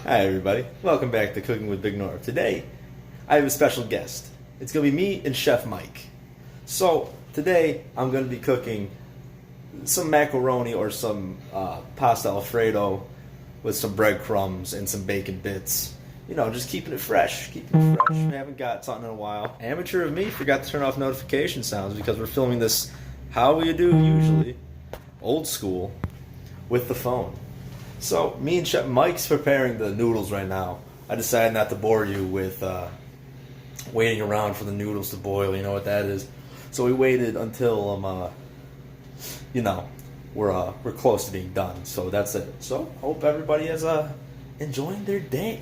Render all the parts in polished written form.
Hi everybody, welcome back to Cooking with BigNorv. Today, I have a special guest. It's going to be me and Chef Mike. So, today I'm going to be cooking some macaroni or some pasta alfredo with some breadcrumbs and some bacon bits. You know, just keeping it fresh. I haven't got something in a while. Amateur of me forgot to turn off notification sounds because we're filming this how we do usually, old school, with the phone. So, me and Chef Mike's preparing the noodles right now. I decided not to bore you with waiting around for the noodles to boil. You know what that is. So we waited until we're close to being done. So that's it. So hope everybody is enjoying their day.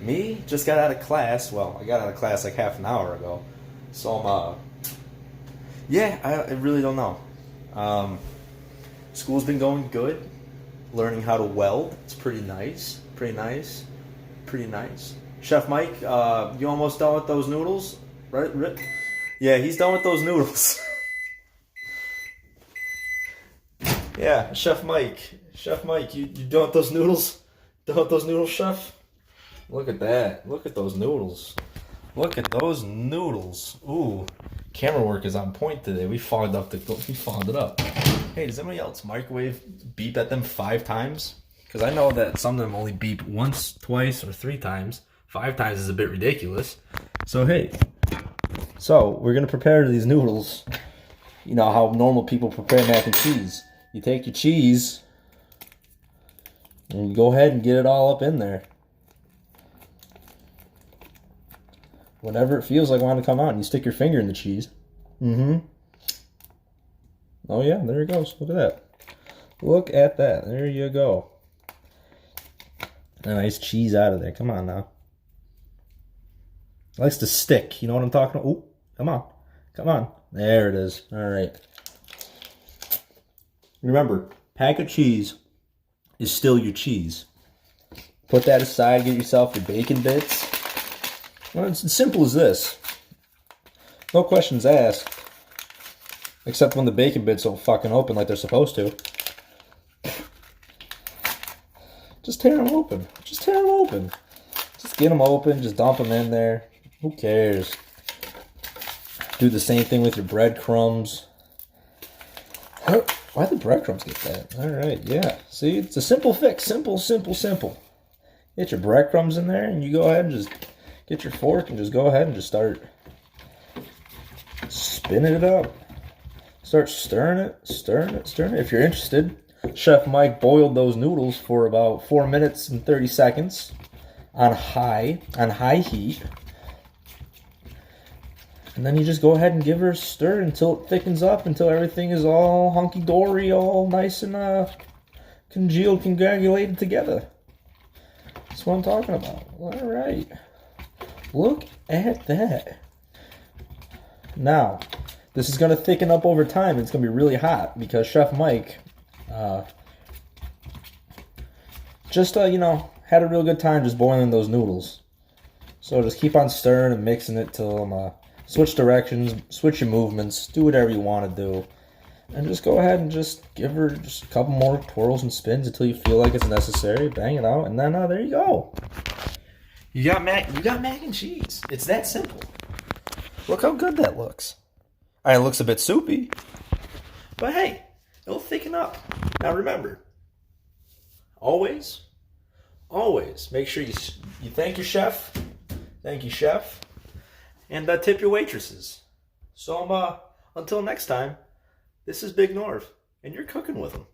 Me just got out of class. Well, I got out of class like half an hour ago. So I really don't know. School's been going good. Learning how to weld. It's pretty nice. Pretty nice. Chef Mike, you almost done with those noodles? Right? Yeah, he's done with those noodles. Yeah, Chef Mike, you done with those noodles? Done with those noodles, Chef? Look at that. Look at those noodles. Ooh, camera work is on point today. We fogged it up. Hey, does anybody else microwave beep at them 5 times? Because I know that some of them only beep once, twice, or 3 times. 5 times is a bit ridiculous. So hey, we're gonna prepare these noodles. You know how normal people prepare mac and cheese. You take your cheese and you go ahead and get it all up in there. Whenever it feels like wanting to come out, and you stick your finger in the cheese. Oh yeah, there it goes. Look at that. Look at that. There you go. A nice cheese out of there. Come on now. It likes to stick. You know what I'm talking about? Oh, come on. There it is. All right. Remember, pack of cheese is still your cheese. Put that aside. Get yourself your bacon bits. Well, it's as simple as this. No questions asked. Except when the bacon bits don't fucking open like they're supposed to. Just tear them open. Just get them open. Just dump them in there. Who cares? Do the same thing with your breadcrumbs. Why'd the breadcrumbs get that? Alright, yeah. See, it's a simple fix. Simple. Get your breadcrumbs in there and you go ahead and just get your fork and just go ahead and just start spinning it up. Start stirring it. If you're interested, Chef Mike boiled those noodles for about 4 minutes and 30 seconds on high heat. And then you just go ahead and give her a stir until it thickens up, until everything is all hunky-dory, all nice and congealed, congratulated together. That's what I'm talking about. All right. Look at that. Now, this is going to thicken up over time. It's going to be really hot because Chef Mike had a real good time just boiling those noodles. So just keep on stirring and mixing it till switch directions, switch your movements, do whatever you want to do. And just go ahead and just give her just a couple more twirls and spins until you feel like it's necessary. Bang it out, and then there you go. You got mac and cheese. It's that simple. Look how good that looks. It looks a bit soupy, but hey, it'll thicken up. Now remember, always make sure you thank your chef. Thank you, chef, and tip your waitresses. So until next time, this is BigNorv, and you're cooking with them.